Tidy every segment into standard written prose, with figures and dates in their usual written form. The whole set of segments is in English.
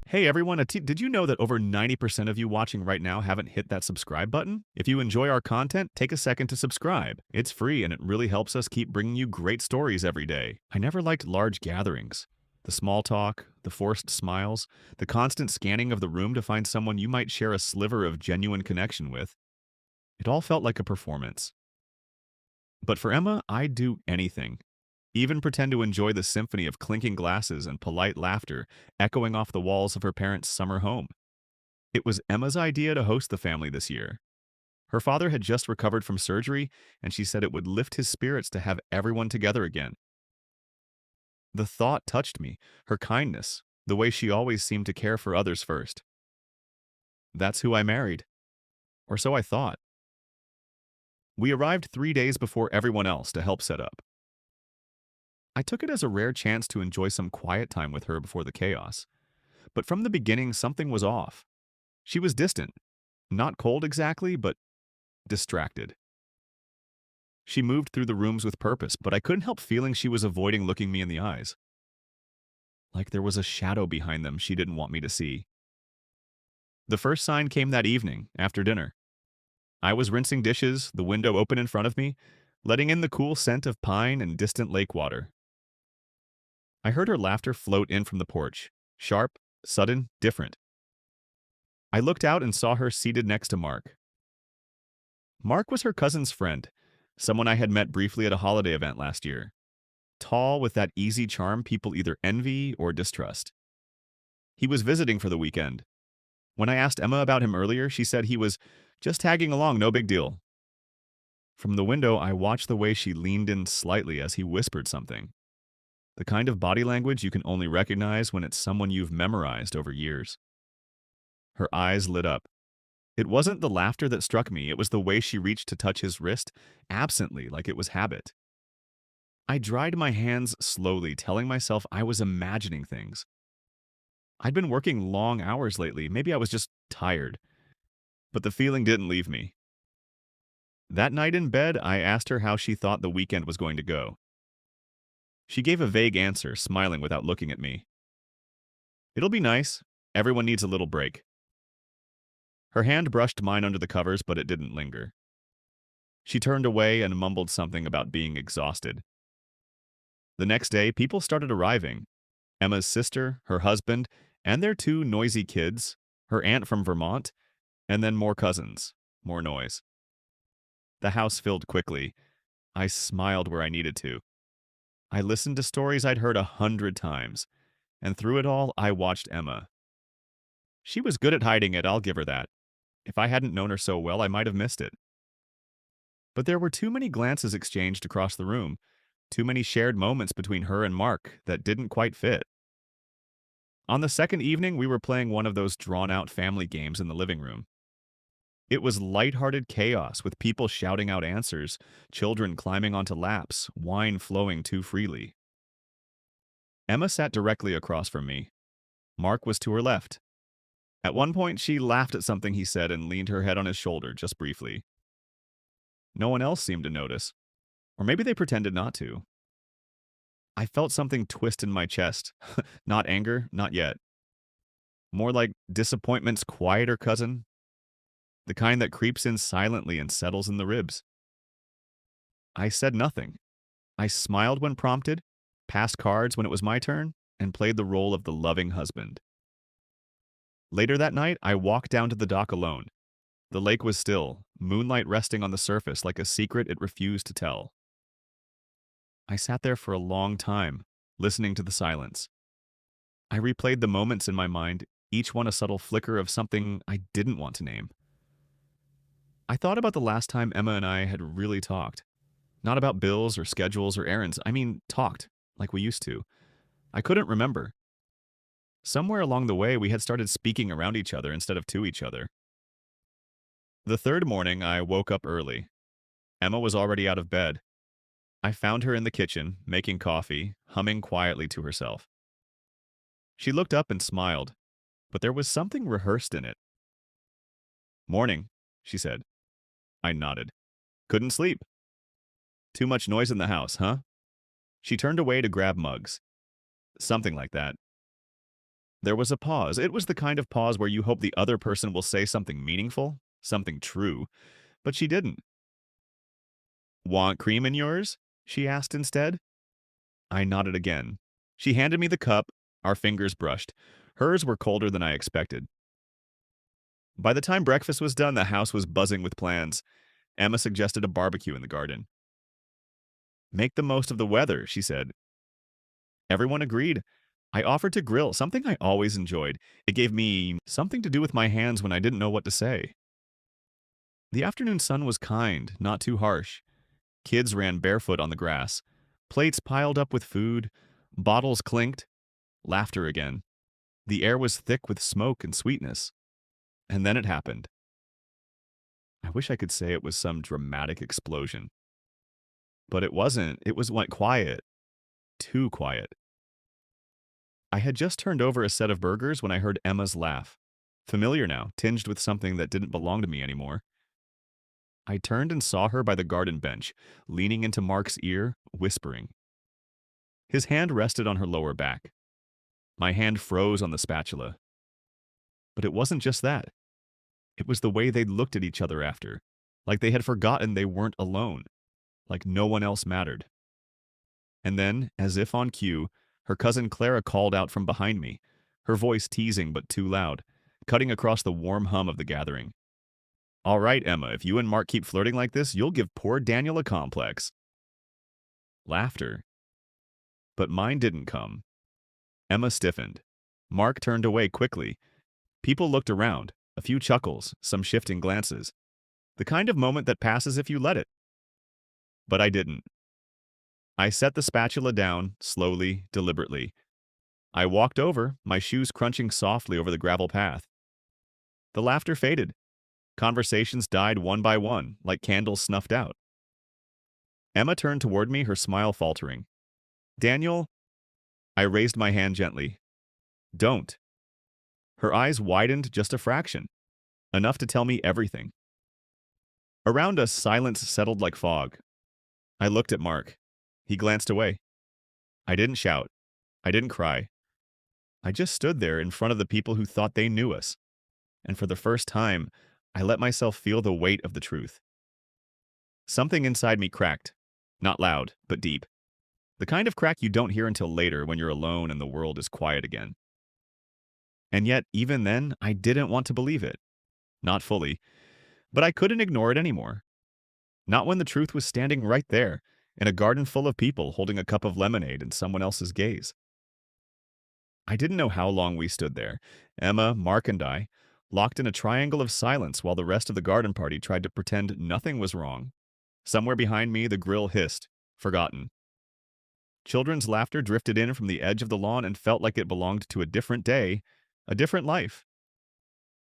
Hey everyone, did you know that over 90% of you watching right now haven't hit that subscribe button? If you enjoy our content, take a second to subscribe. It's free and it really helps us keep bringing you great stories every day. I never liked large gatherings. The small talk, the forced smiles, the constant scanning of the room to find someone you might share a sliver of genuine connection with. It all felt like a performance. But for Emma, I'd do anything. Even pretend to enjoy the symphony of clinking glasses and polite laughter echoing off the walls of her parents' summer home. It was Emma's idea to host the family this year. Her father had just recovered from surgery, and she said it would lift his spirits to have everyone together again. The thought touched me, her kindness, the way she always seemed to care for others first. That's who I married. Or so I thought. We arrived 3 days before everyone else to help set up. I took it as a rare chance to enjoy some quiet time with her before the chaos. But from the beginning, something was off. She was distant. Not cold exactly, but distracted. She moved through the rooms with purpose, but I couldn't help feeling she was avoiding looking me in the eyes. Like there was a shadow behind them she didn't want me to see. The first sign came that evening, after dinner. I was rinsing dishes, the window open in front of me, letting in the cool scent of pine and distant lake water. I heard her laughter float in from the porch. Sharp, sudden, different. I looked out and saw her seated next to Mark. Mark was her cousin's friend, someone I had met briefly at a holiday event last year. Tall with that easy charm people either envy or distrust. He was visiting for the weekend. When I asked Emma about him earlier, she said he was just tagging along, no big deal. From the window, I watched the way she leaned in slightly as he whispered something. The kind of body language you can only recognize when it's someone you've memorized over years. Her eyes lit up. It wasn't the laughter that struck me, it was the way she reached to touch his wrist, absently, like it was habit. I dried my hands slowly, telling myself I was imagining things. I'd been working long hours lately, maybe I was just tired. But the feeling didn't leave me. That night in bed, I asked her how she thought the weekend was going to go. She gave a vague answer, smiling without looking at me. It'll be nice. Everyone needs a little break. Her hand brushed mine under the covers, but it didn't linger. She turned away and mumbled something about being exhausted. The next day, people started arriving. Emma's sister, her husband, and their two noisy kids, her aunt from Vermont, and then more cousins, more noise. The house filled quickly. I smiled where I needed to. I listened to stories I'd heard 100 times, and through it all, I watched Emma. She was good at hiding it, I'll give her that. If I hadn't known her so well, I might have missed it. But there were too many glances exchanged across the room, too many shared moments between her and Mark that didn't quite fit. On the second evening, we were playing one of those drawn-out family games in the living room. It was lighthearted chaos with people shouting out answers, children climbing onto laps, wine flowing too freely. Emma sat directly across from me. Mark was to her left. At one point, she laughed at something he said and leaned her head on his shoulder just briefly. No one else seemed to notice. Or maybe they pretended not to. I felt something twist in my chest. Not anger, not yet. More like disappointment's quieter cousin. The kind that creeps in silently and settles in the ribs. I said nothing. I smiled when prompted, passed cards when it was my turn, and played the role of the loving husband. Later that night, I walked down to the dock alone. The lake was still, moonlight resting on the surface like a secret it refused to tell. I sat there for a long time, listening to the silence. I replayed the moments in my mind, each one a subtle flicker of something I didn't want to name. I thought about the last time Emma and I had really talked. Not about bills or schedules or errands. I mean, talked, like we used to. I couldn't remember. Somewhere along the way, we had started speaking around each other instead of to each other. The third morning, I woke up early. Emma was already out of bed. I found her in the kitchen, making coffee, humming quietly to herself. She looked up and smiled, but there was something rehearsed in it. "Morning," she said. I nodded. "Couldn't sleep." "Too much noise in the house, huh?" She turned away to grab mugs. "Something like that." There was a pause. It was the kind of pause where you hope the other person will say something meaningful, something true, but she didn't. Want cream in yours? She asked instead. I nodded again. She handed me the cup. Our fingers brushed. Hers were colder than I expected. By the time breakfast was done, the house was buzzing with plans. Emma suggested a barbecue in the garden. Make the most of the weather, she said. Everyone agreed. I offered to grill, something I always enjoyed. It gave me something to do with my hands when I didn't know what to say. The afternoon sun was kind, not too harsh. Kids ran barefoot on the grass. Plates piled up with food. Bottles clinked. Laughter again. The air was thick with smoke and sweetness. And then it happened. I wish I could say it was some dramatic explosion. But it wasn't. It was went quiet. Too quiet. I had just turned over a set of burgers when I heard Emma's laugh. Familiar now, tinged with something that didn't belong to me anymore. I turned and saw her by the garden bench, leaning into Mark's ear, whispering. His hand rested on her lower back. My hand froze on the spatula. But it wasn't just that. It was the way they'd looked at each other after, like they had forgotten they weren't alone, like no one else mattered. And then, as if on cue, her cousin Clara called out from behind me, her voice teasing but too loud, cutting across the warm hum of the gathering. All right, Emma, if you and Mark keep flirting like this, you'll give poor Daniel a complex. Laughter. But mine didn't come. Emma stiffened. Mark turned away quickly. People looked around, a few chuckles, some shifting glances. The kind of moment that passes if you let it. But I didn't. I set the spatula down, slowly, deliberately. I walked over, my shoes crunching softly over the gravel path. The laughter faded. Conversations died one by one, like candles snuffed out. Emma turned toward me, her smile faltering. Daniel? I raised my hand gently. Don't. Her eyes widened just a fraction, enough to tell me everything. Around us, silence settled like fog. I looked at Mark. He glanced away. I didn't shout. I didn't cry. I just stood there in front of the people who thought they knew us. And for the first time, I let myself feel the weight of the truth. Something inside me cracked. Not loud, but deep. The kind of crack you don't hear until later when you're alone and the world is quiet again. And yet, even then, I didn't want to believe it. Not fully. But I couldn't ignore it anymore. Not when the truth was standing right there, in a garden full of people holding a cup of lemonade in someone else's gaze. I didn't know how long we stood there, Emma, Mark, and I, locked in a triangle of silence while the rest of the garden party tried to pretend nothing was wrong. Somewhere behind me, the grill hissed, forgotten. Children's laughter drifted in from the edge of the lawn and felt like it belonged to a different day, a different life.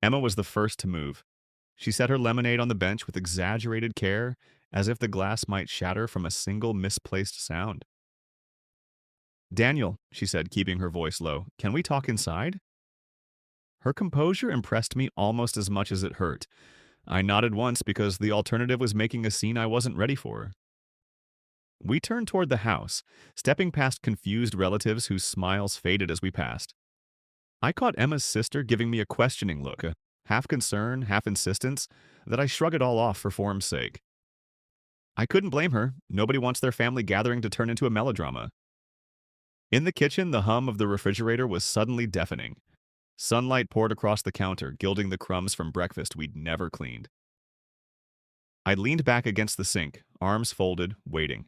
Emma was the first to move. She set her lemonade on the bench with exaggerated care, as if the glass might shatter from a single misplaced sound. Daniel, she said, keeping her voice low, can we talk inside? Her composure impressed me almost as much as it hurt. I nodded once because the alternative was making a scene I wasn't ready for. We turned toward the house, stepping past confused relatives whose smiles faded as we passed. I caught Emma's sister giving me a questioning look, a half concern, half insistence, that I shrugged it all off for form's sake. I couldn't blame her. Nobody wants their family gathering to turn into a melodrama. In the kitchen, the hum of the refrigerator was suddenly deafening. Sunlight poured across the counter, gilding the crumbs from breakfast we'd never cleaned. I leaned back against the sink, arms folded, waiting.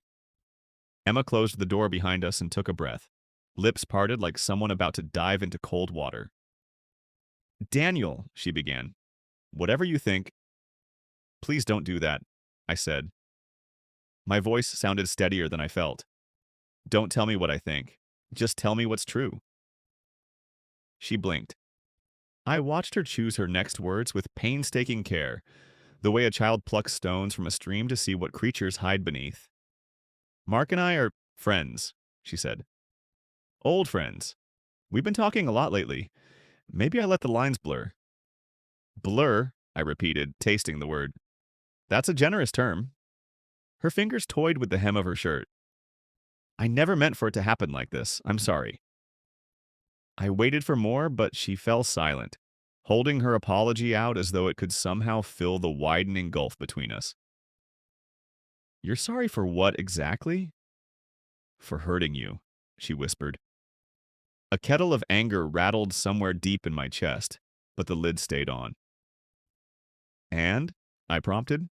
Emma closed the door behind us and took a breath, lips parted like someone about to dive into cold water. Daniel, she began, whatever you think. Please don't do that, I said. My voice sounded steadier than I felt. Don't tell me what I think. Just tell me what's true. She blinked. I watched her choose her next words with painstaking care, the way a child plucks stones from a stream to see what creatures hide beneath. Mark and I are friends, she said. Old friends. We've been talking a lot lately. Maybe I let the lines blur. Blur, I repeated, tasting the word. That's a generous term. Her fingers toyed with the hem of her shirt. I never meant for it to happen like this. I'm sorry. I waited for more, but she fell silent, holding her apology out as though it could somehow fill the widening gulf between us. "You're sorry for what exactly?" "For hurting you," she whispered. A kettle of anger rattled somewhere deep in my chest, but the lid stayed on. "And?" I prompted.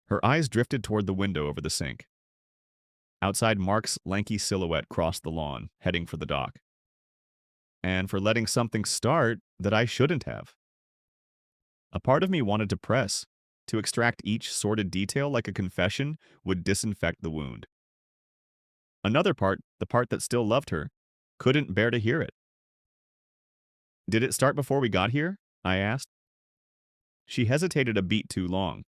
Her eyes drifted toward the window over the sink. Outside, Mark's lanky silhouette crossed the lawn, heading for the dock. And for letting something start that I shouldn't have. A part of me wanted to press, to extract each sordid detail like a confession would disinfect the wound. Another part, the part that still loved her, couldn't bear to hear it. "Did it start before we got here?" I asked. She hesitated a beat too long.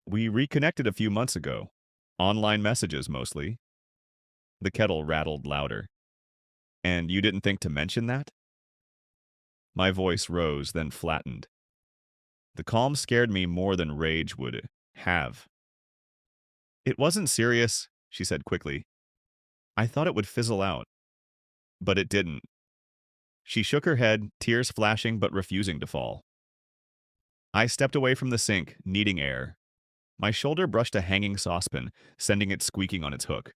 "We reconnected a few months ago. Online messages, mostly." The kettle rattled louder. "And you didn't think to mention that?" My voice rose, then flattened. The calm scared me more than rage would have. "It wasn't serious," she said quickly. "I thought it would fizzle out. But it didn't." She shook her head, tears flashing but refusing to fall. I stepped away from the sink, needing air. My shoulder brushed a hanging saucepan, sending it squeaking on its hook.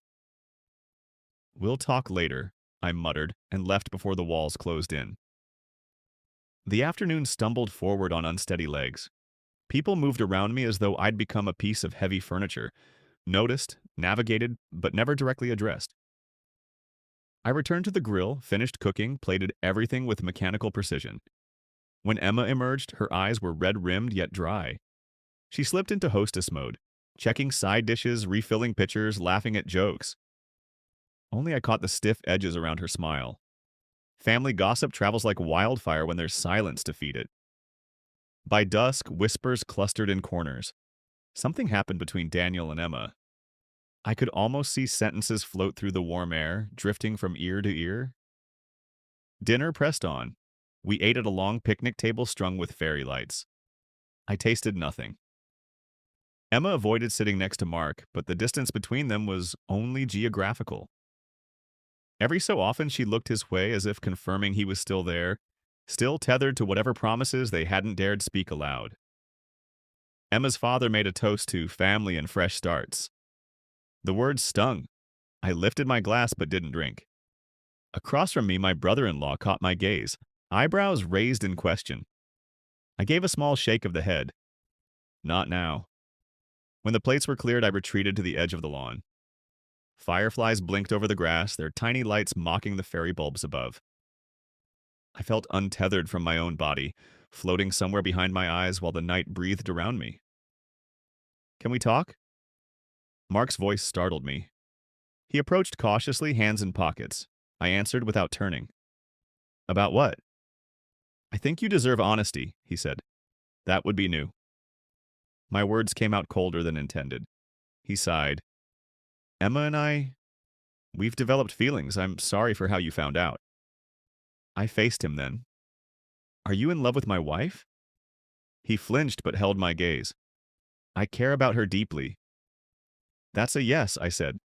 "We'll talk later," I muttered, and left before the walls closed in. The afternoon stumbled forward on unsteady legs. People moved around me as though I'd become a piece of heavy furniture, noticed, navigated, but never directly addressed. I returned to the grill, finished cooking, plated everything with mechanical precision. When Emma emerged, her eyes were red-rimmed yet dry. She slipped into hostess mode, checking side dishes, refilling pitchers, laughing at jokes. Only I caught the stiff edges around her smile. Family gossip travels like wildfire when there's silence to feed it. By dusk, whispers clustered in corners. Something happened between Daniel and Emma. I could almost see sentences float through the warm air, drifting from ear to ear. Dinner pressed on. We ate at a long picnic table strung with fairy lights. I tasted nothing. Emma avoided sitting next to Mark, but the distance between them was only geographical. Every so often she looked his way as if confirming he was still there, still tethered to whatever promises they hadn't dared speak aloud. Emma's father made a toast to family and fresh starts. The words stung. I lifted my glass but didn't drink. Across from me, my brother-in-law caught my gaze, eyebrows raised in question. I gave a small shake of the head. Not now. When the plates were cleared, I retreated to the edge of the lawn. Fireflies blinked over the grass, their tiny lights mocking the fairy bulbs above. I felt untethered from my own body, floating somewhere behind my eyes while the night breathed around me. "Can we talk?" Mark's voice startled me. He approached cautiously, hands in pockets. I answered without turning. "About what?" "I think you deserve honesty," he said. "That would be new." My words came out colder than intended. He sighed. "Emma and we've developed feelings. I'm sorry for how you found out." I faced him then. "Are you in love with my wife?" He flinched but held my gaze. "I care about her deeply." "That's a yes," I said.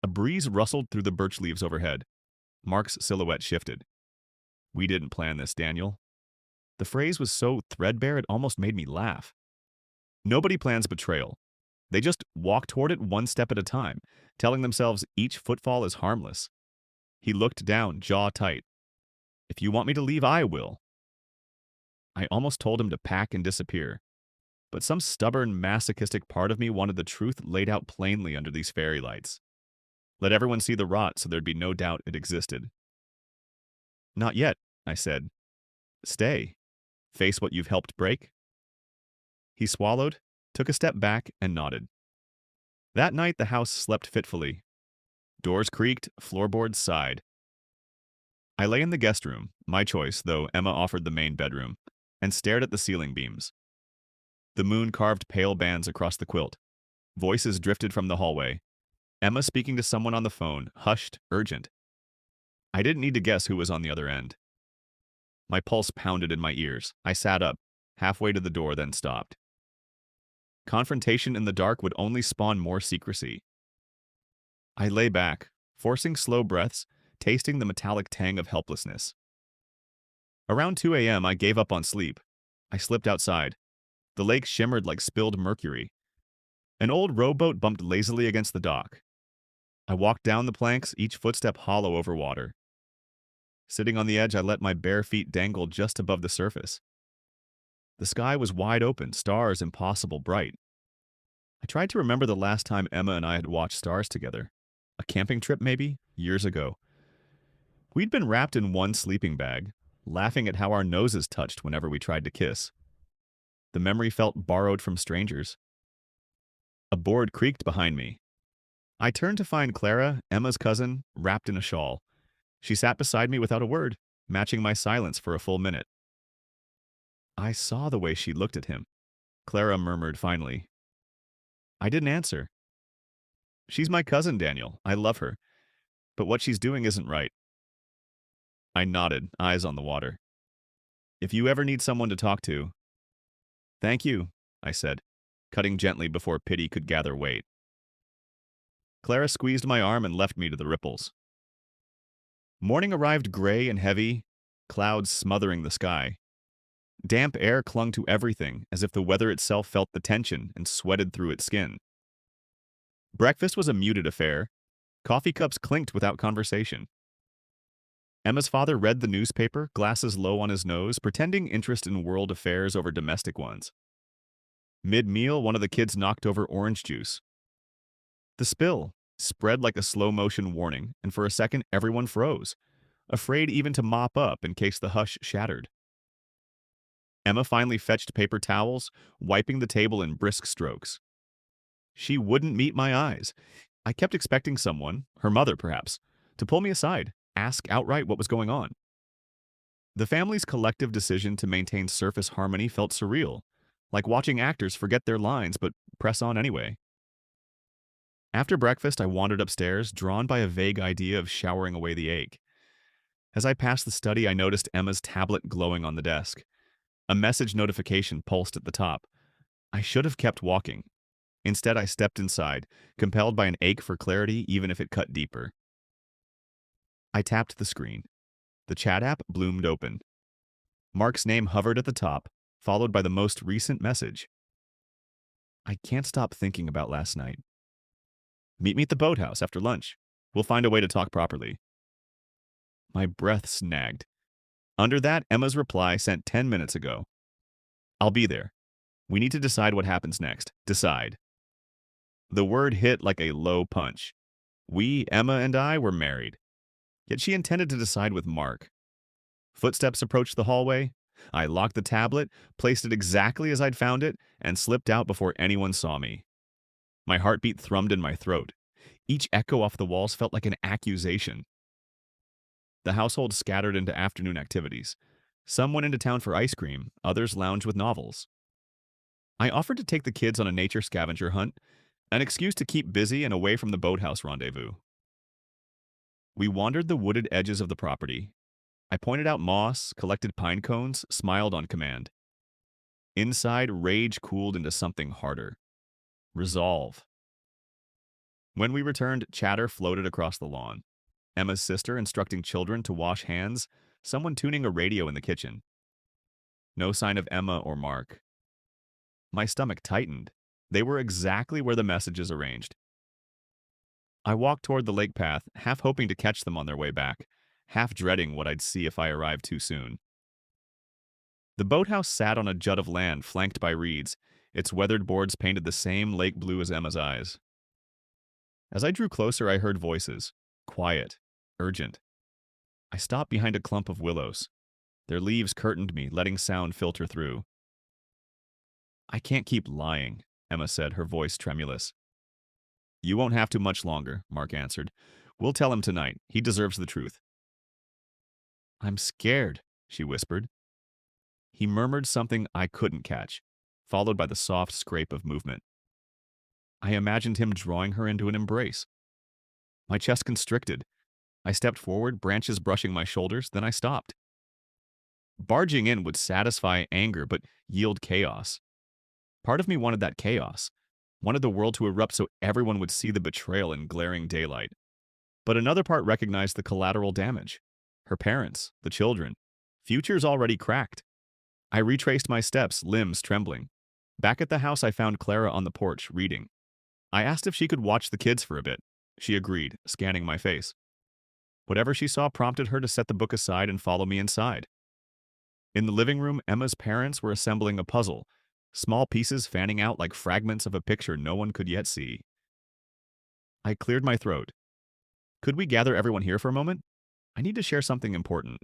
A breeze rustled through the birch leaves overhead. Mark's silhouette shifted. "We didn't plan this, Daniel." The phrase was so threadbare it almost made me laugh. Nobody plans betrayal. They just walk toward it one step at a time, telling themselves each footfall is harmless. He looked down, jaw tight. "If you want me to leave, I will." I almost told him to pack and disappear. But some stubborn, masochistic part of me wanted the truth laid out plainly under these fairy lights. Let everyone see the rot so there'd be no doubt it existed. "Not yet," I said. "Stay. Face what you've helped break." He swallowed, took a step back, and nodded. That night the house slept fitfully. Doors creaked, floorboards sighed. I lay in the guest room, my choice, though Emma offered the main bedroom, and stared at the ceiling beams. The moon carved pale bands across the quilt. Voices drifted from the hallway. Emma speaking to someone on the phone, hushed, urgent. I didn't need to guess who was on the other end. My pulse pounded in my ears. I sat up, halfway to the door, then stopped. Confrontation in the dark would only spawn more secrecy. I lay back, forcing slow breaths, tasting the metallic tang of helplessness. Around 2 a.m., I gave up on sleep. I slipped outside. The lake shimmered like spilled mercury. An old rowboat bumped lazily against the dock. I walked down the planks, each footstep hollow over water. Sitting on the edge, I let my bare feet dangle just above the surface. The sky was wide open, stars impossible bright. I tried to remember the last time Emma and I had watched stars together. A camping trip, maybe, years ago. We'd been wrapped in one sleeping bag, laughing at how our noses touched whenever we tried to kiss. The memory felt borrowed from strangers. A board creaked behind me. I turned to find Clara, Emma's cousin, wrapped in a shawl. She sat beside me without a word, matching my silence for a full minute. I saw the way she looked at him, Clara murmured finally. I didn't answer. She's my cousin, Daniel. I love her. But what she's doing isn't right. I nodded, eyes on the water. If you ever need someone to talk to... Thank you, I said, cutting gently before pity could gather weight. Clara squeezed my arm and left me to the ripples. Morning arrived gray and heavy, clouds smothering the sky. Damp air clung to everything, as if the weather itself felt the tension and sweated through its skin. Breakfast was a muted affair. Coffee cups clinked without conversation. Emma's father read the newspaper, glasses low on his nose, pretending interest in world affairs over domestic ones. Mid-meal, one of the kids knocked over orange juice. The spill spread like a slow-motion warning, and for a second everyone froze, afraid even to mop up in case the hush shattered. Emma finally fetched paper towels, wiping the table in brisk strokes. She wouldn't meet my eyes. I kept expecting someone, her mother perhaps, to pull me aside, ask outright what was going on. The family's collective decision to maintain surface harmony felt surreal, like watching actors forget their lines but press on anyway. After breakfast, I wandered upstairs, drawn by a vague idea of showering away the ache. As I passed the study, I noticed Emma's tablet glowing on the desk. A message notification pulsed at the top. I should have kept walking. Instead, I stepped inside, compelled by an ache for clarity, even if it cut deeper. I tapped the screen. The chat app bloomed open. Mark's name hovered at the top, followed by the most recent message. I can't stop thinking about last night. Meet me at the boathouse after lunch. We'll find a way to talk properly. My breath snagged. Under that, Emma's reply sent 10 minutes ago. I'll be there. We need to decide what happens next. Decide. The word hit like a low punch. We, Emma and I, were married. Yet she intended to decide with Mark. Footsteps approached the hallway. I locked the tablet, placed it exactly as I'd found it, and slipped out before anyone saw me. My heartbeat thrummed in my throat. Each echo off the walls felt like an accusation. The household scattered into afternoon activities. Some went into town for ice cream, others lounged with novels. I offered to take the kids on a nature scavenger hunt, an excuse to keep busy and away from the boathouse rendezvous. We wandered the wooded edges of the property. I pointed out moss, collected pine cones, smiled on command. Inside, rage cooled into something harder. Resolve. When we returned, chatter floated across the lawn. Emma's sister instructing children to wash hands, someone tuning a radio in the kitchen. No sign of Emma or Mark. My stomach tightened. They were exactly where the messages arranged. I walked toward the lake path, half hoping to catch them on their way back, half dreading what I'd see if I arrived too soon. The boathouse sat on a jut of land flanked by reeds, its weathered boards painted the same lake blue as Emma's eyes. As I drew closer, I heard voices, quiet, urgent. I stopped behind a clump of willows. Their leaves curtained me, letting sound filter through. I can't keep lying, Emma said, her voice tremulous. You won't have to much longer, Mark answered. We'll tell him tonight. He deserves the truth. I'm scared, she whispered. He murmured something I couldn't catch, followed by the soft scrape of movement. I imagined him drawing her into an embrace. My chest constricted. I stepped forward, branches brushing my shoulders, then I stopped. Barging in would satisfy anger but yield chaos. Part of me wanted that chaos, wanted the world to erupt so everyone would see the betrayal in glaring daylight. But another part recognized the collateral damage. Her parents, the children. Futures already cracked. I retraced my steps, limbs trembling. Back at the house, I found Clara on the porch, reading. I asked if she could watch the kids for a bit. She agreed, scanning my face. Whatever she saw prompted her to set the book aside and follow me inside. In the living room, Emma's parents were assembling a puzzle, small pieces fanning out like fragments of a picture no one could yet see. I cleared my throat. Could we gather everyone here for a moment? I need to share something important.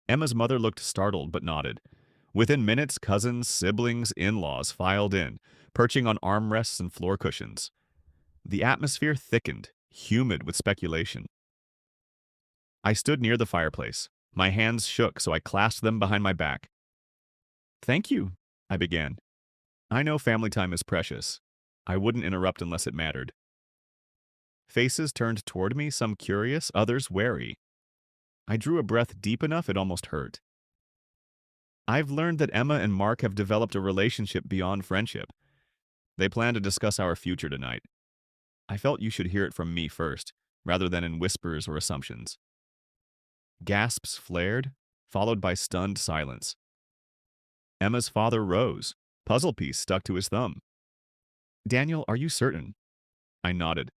Emma's mother looked startled but nodded. Within minutes, cousins, siblings, in-laws filed in, perching on armrests and floor cushions. The atmosphere thickened, humid with speculation. I stood near the fireplace. My hands shook, so I clasped them behind my back. "Thank you," I began. "I know family time is precious. I wouldn't interrupt unless it mattered." Faces turned toward me, some curious, others wary. I drew a breath deep enough it almost hurt. I've learned that Emma and Mark have developed a relationship beyond friendship. They plan to discuss our future tonight. I felt you should hear it from me first, rather than in whispers or assumptions. Gasps flared, followed by stunned silence. Emma's father rose, puzzle piece stuck to his thumb. "Daniel, are you certain?" I nodded.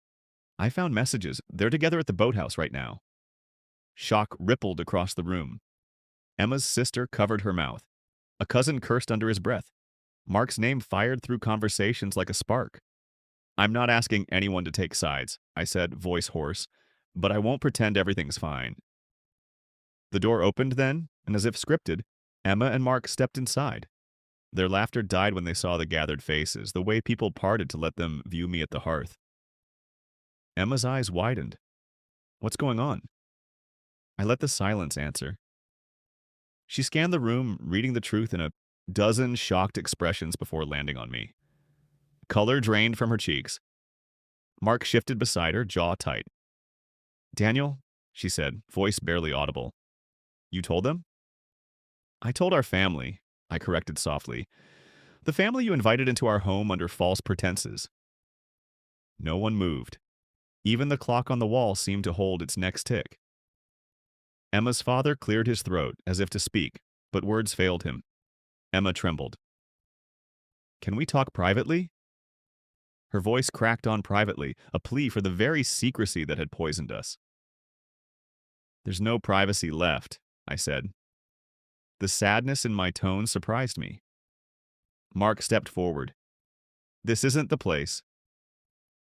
"I found messages. They're together at the boathouse right now." Shock rippled across the room. Emma's sister covered her mouth. A cousin cursed under his breath. Mark's name fired through conversations like a spark. "I'm not asking anyone to take sides," I said, voice hoarse, "but I won't pretend everything's fine." The door opened then, and as if scripted, Emma and Mark stepped inside. Their laughter died when they saw the gathered faces, the way people parted to let them view me at the hearth. Emma's eyes widened. "What's going on?" I let the silence answer. She scanned the room, reading the truth in a dozen shocked expressions before landing on me. Color drained from her cheeks. Mark shifted beside her, jaw tight. "Daniel," she said, voice barely audible. "You told them?" "I told our family," I corrected softly. "The family you invited into our home under false pretenses." No one moved. Even the clock on the wall seemed to hold its next tick. Emma's father cleared his throat, as if to speak, but words failed him. Emma trembled. "Can we talk privately?" Her voice cracked on privately, a plea for the very secrecy that had poisoned us. "There's no privacy left," I said. The sadness in my tone surprised me. Mark stepped forward. "This isn't the place."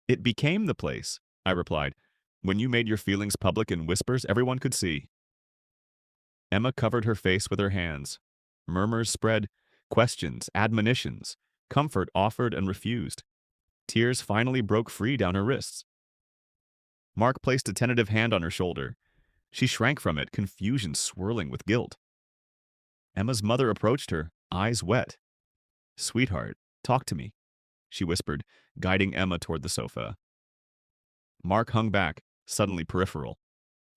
"It became the place," I replied. "When you made your feelings public in whispers everyone could see." Emma covered her face with her hands. Murmurs spread, questions, admonitions, comfort offered and refused. Tears finally broke free down her wrists. Mark placed a tentative hand on her shoulder. She shrank from it, confusion swirling with guilt. Emma's mother approached her, eyes wet. "Sweetheart, talk to me," she whispered, guiding Emma toward the sofa. Mark hung back, suddenly peripheral.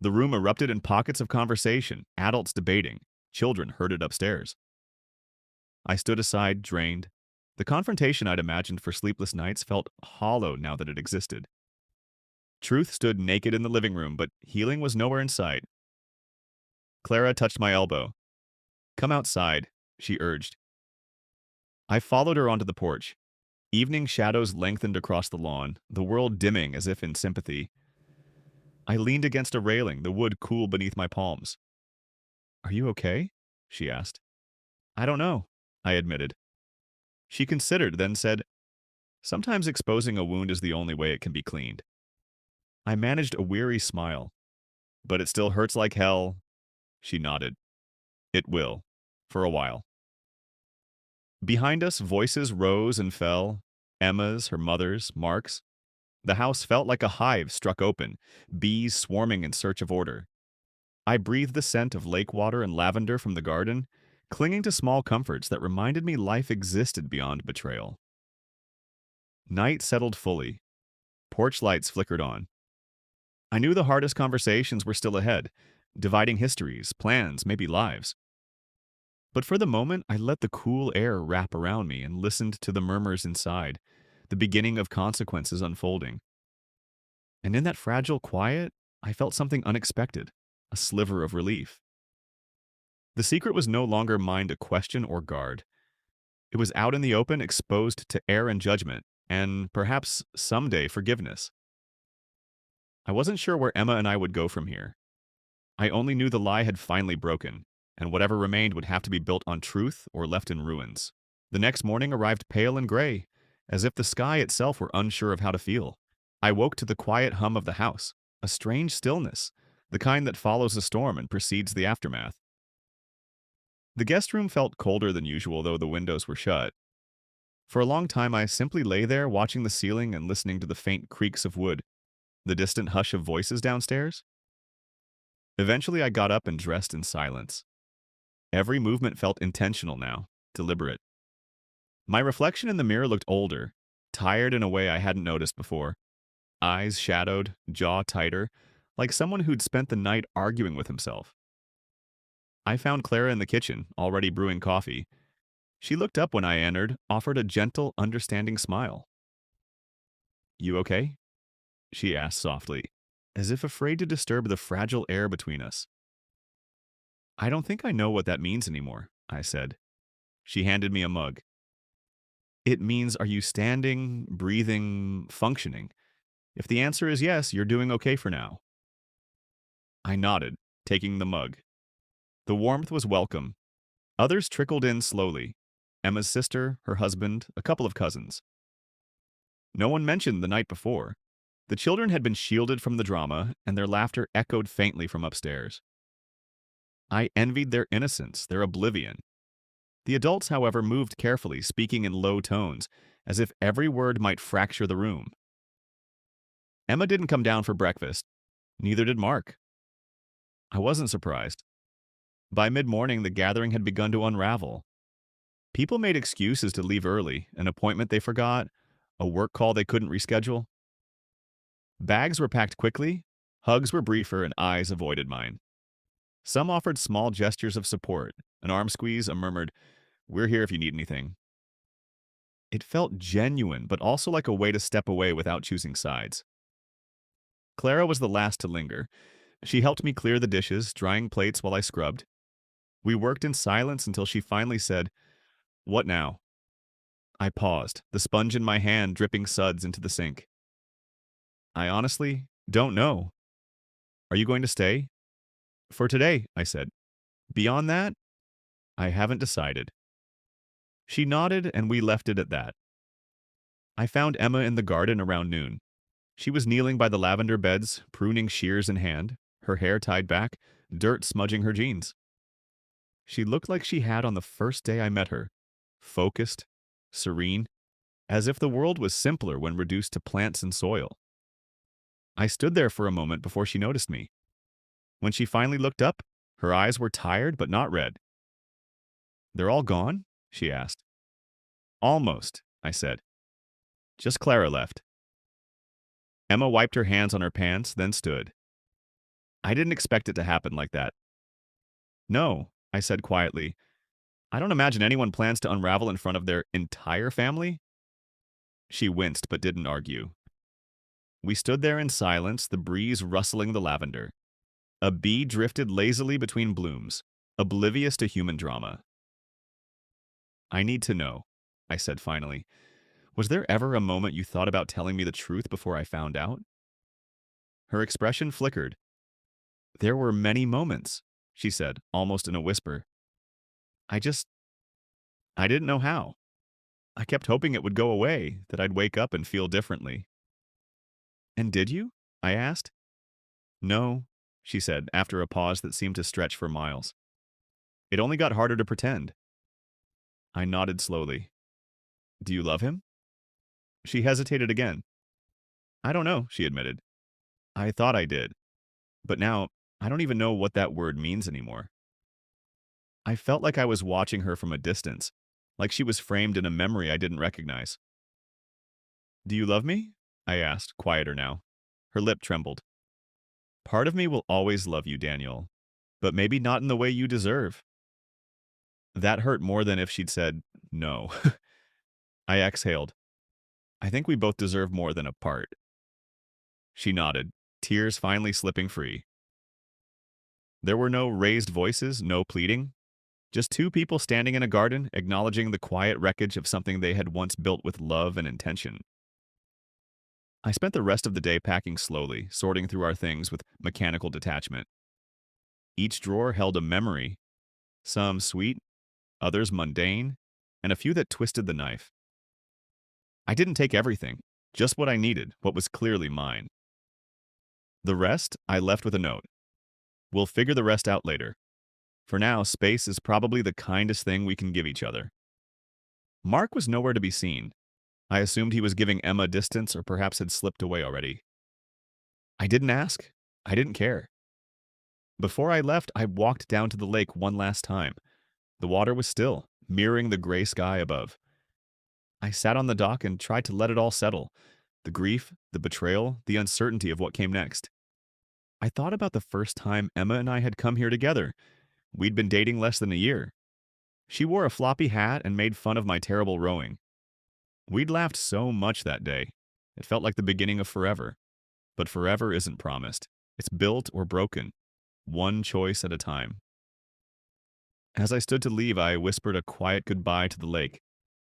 The room erupted in pockets of conversation, adults debating, children herded upstairs. I stood aside, drained. The confrontation I'd imagined for sleepless nights felt hollow now that it existed. Truth stood naked in the living room, but healing was nowhere in sight. Clara touched my elbow. "Come outside," she urged. I followed her onto the porch. Evening shadows lengthened across the lawn, the world dimming as if in sympathy. I leaned against a railing, the wood cool beneath my palms. "Are you okay?" she asked. "I don't know," I admitted. She considered, then said, "Sometimes exposing a wound is the only way it can be cleaned." I managed a weary smile. "But it still hurts like hell." She nodded. "It will. For a while." Behind us, voices rose and fell. Emma's, her mother's, Mark's. The house felt like a hive struck open, bees swarming in search of order. I breathed the scent of lake water and lavender from the garden, clinging to small comforts that reminded me life existed beyond betrayal. Night settled fully. Porch lights flickered on. I knew the hardest conversations were still ahead, dividing histories, plans, maybe lives. But for the moment, I let the cool air wrap around me and listened to the murmurs inside, the beginning of consequences unfolding. And in that fragile quiet, I felt something unexpected, a sliver of relief. The secret was no longer mine to question or guard. It was out in the open, exposed to air and judgment, and perhaps someday forgiveness. I wasn't sure where Emma and I would go from here. I only knew the lie had finally broken, and whatever remained would have to be built on truth or left in ruins. The next morning arrived pale and gray, as if the sky itself were unsure of how to feel. I woke to the quiet hum of the house, a strange stillness, the kind that follows a storm and precedes the aftermath. The guest room felt colder than usual, though the windows were shut. For a long time, I simply lay there, watching the ceiling and listening to the faint creaks of wood, the distant hush of voices downstairs. Eventually, I got up and dressed in silence. Every movement felt intentional now, deliberate. My reflection in the mirror looked older, tired in a way I hadn't noticed before. Eyes shadowed, jaw tighter, like someone who'd spent the night arguing with himself. I found Clara in the kitchen, already brewing coffee. She looked up when I entered, offered a gentle, understanding smile. "You okay?" she asked softly, as if afraid to disturb the fragile air between us. "I don't think I know what that means anymore," I said. She handed me a mug. "It means, are you standing, breathing, functioning? If the answer is yes, you're doing okay for now." I nodded, taking the mug. The warmth was welcome. Others trickled in slowly. Emma's sister, her husband, a couple of cousins. No one mentioned the night before. The children had been shielded from the drama, and their laughter echoed faintly from upstairs. I envied their innocence, their oblivion. The adults, however, moved carefully, speaking in low tones, as if every word might fracture the room. Emma didn't come down for breakfast. Neither did Mark. I wasn't surprised. By mid-morning, the gathering had begun to unravel. People made excuses to leave early, an appointment they forgot, a work call they couldn't reschedule. Bags were packed quickly, hugs were briefer, and eyes avoided mine. Some offered small gestures of support, an arm squeeze, a murmured, "We're here if you need anything." It felt genuine, but also like a way to step away without choosing sides. Clara was the last to linger. She helped me clear the dishes, drying plates while I scrubbed. We worked in silence until she finally said, "What now?" I paused, the sponge in my hand dripping suds into the sink. "I honestly don't know. Are you going to stay?" "For today," I said. "Beyond that, I haven't decided." She nodded, and we left it at that. I found Emma in the garden around noon. She was kneeling by the lavender beds, pruning shears in hand, her hair tied back, dirt smudging her jeans. She looked like she had on the first day I met her, focused, serene, as if the world was simpler when reduced to plants and soil. I stood there for a moment before she noticed me. When she finally looked up, her eyes were tired but not red. "They're all gone?" she asked. "Almost," I said. "Just Clara left." Emma wiped her hands on her pants, then stood. I didn't expect it to happen like that. "No," I said quietly. "I don't imagine anyone plans to unravel in front of their entire family." She winced but didn't argue. We stood there in silence, the breeze rustling the lavender. A bee drifted lazily between blooms, oblivious to human drama. "I need to know," I said finally. "Was there ever a moment you thought about telling me the truth before I found out?" Her expression flickered. "There were many moments," she said, almost in a whisper. I just, I didn't know how. I kept hoping it would go away, that I'd wake up and feel differently." "And did you?" I asked. "No," she said, after a pause that seemed to stretch for miles. "It only got harder to pretend." I nodded slowly. "Do you love him?" She hesitated again. "I don't know," she admitted. "I thought I did. But now, I don't even know what that word means anymore." I felt like I was watching her from a distance, like she was framed in a memory I didn't recognize. "Do you love me?" I asked, quieter now. Her lip trembled. "Part of me will always love you, Daniel, but maybe not in the way you deserve." That hurt more than if she'd said no. I exhaled. "I think we both deserve more than a part." She nodded, tears finally slipping free. There were no raised voices, no pleading. Just two people standing in a garden, acknowledging the quiet wreckage of something they had once built with love and intention. I spent the rest of the day packing slowly, sorting through our things with mechanical detachment. Each drawer held a memory, some sweet, others mundane, and a few that twisted the knife. I didn't take everything, just what I needed, what was clearly mine. The rest, I left with a note. We'll figure the rest out later. For now, space is probably the kindest thing we can give each other. Mark was nowhere to be seen. I assumed he was giving Emma distance or perhaps had slipped away already. I didn't ask. I didn't care. Before I left, I walked down to the lake one last time. The water was still, mirroring the gray sky above. I sat on the dock and tried to let it all settle. The grief, the betrayal, the uncertainty of what came next. I thought about the first time Emma and I had come here together. We'd been dating less than a year. She wore a floppy hat and made fun of my terrible rowing. We'd laughed so much that day. It felt like the beginning of forever. But forever isn't promised. It's built or broken, one choice at a time. As I stood to leave, I whispered a quiet goodbye to the lake,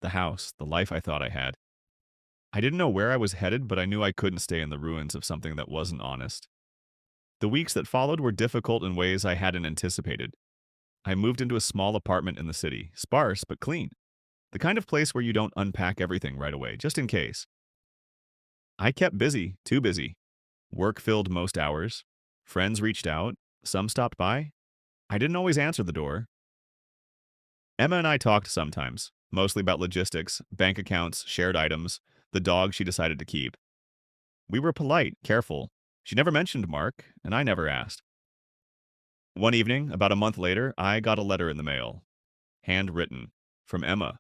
the house, the life I thought I had. I didn't know where I was headed, but I knew I couldn't stay in the ruins of something that wasn't honest. The weeks that followed were difficult in ways I hadn't anticipated. I moved into a small apartment in the city, sparse but clean. The kind of place where you don't unpack everything right away, just in case. I kept busy, too busy. Work filled most hours. Friends reached out. Some stopped by. I didn't always answer the door. Emma and I talked sometimes, mostly about logistics, bank accounts, shared items, the dog she decided to keep. We were polite, careful. She never mentioned Mark, and I never asked. One evening, about a month later, I got a letter in the mail. Handwritten. From Emma.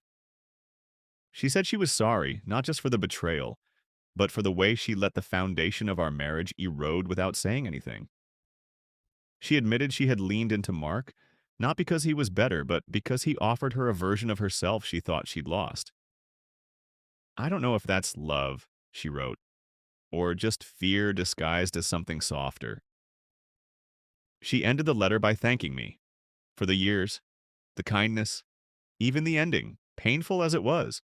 She said she was sorry, not just for the betrayal, but for the way she let the foundation of our marriage erode without saying anything. She admitted she had leaned into Mark, not because he was better, but because he offered her a version of herself she thought she'd lost. I don't know if that's love, she wrote, or just fear disguised as something softer. She ended the letter by thanking me for the years, the kindness, even the ending, painful as it was,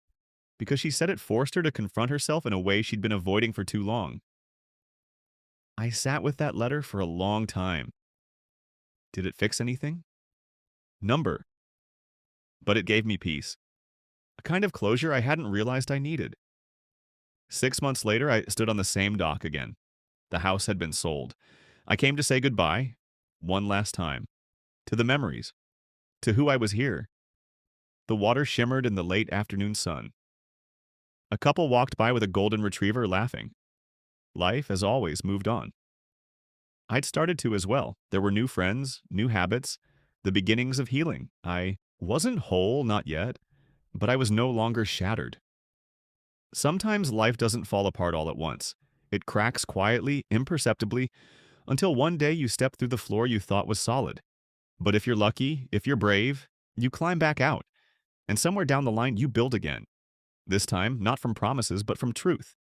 because she said it forced her to confront herself in a way she'd been avoiding for too long. I sat with that letter for a long time. Did it fix anything? Number. But it gave me peace. A kind of closure I hadn't realized I needed. 6 months later, I stood on the same dock again. The house had been sold. I came to say goodbye, one last time, to the memories, to who I was here. The water shimmered in the late afternoon sun. A couple walked by with a golden retriever laughing. Life, as always, moved on. I'd started to as well. There were new friends, new habits, the beginnings of healing. I wasn't whole, not yet, but I was no longer shattered. Sometimes life doesn't fall apart all at once. It cracks quietly, imperceptibly, until one day you step through the floor you thought was solid. But if you're lucky, if you're brave, you climb back out, and somewhere down the line you build again. This time, not from promises, but from truth.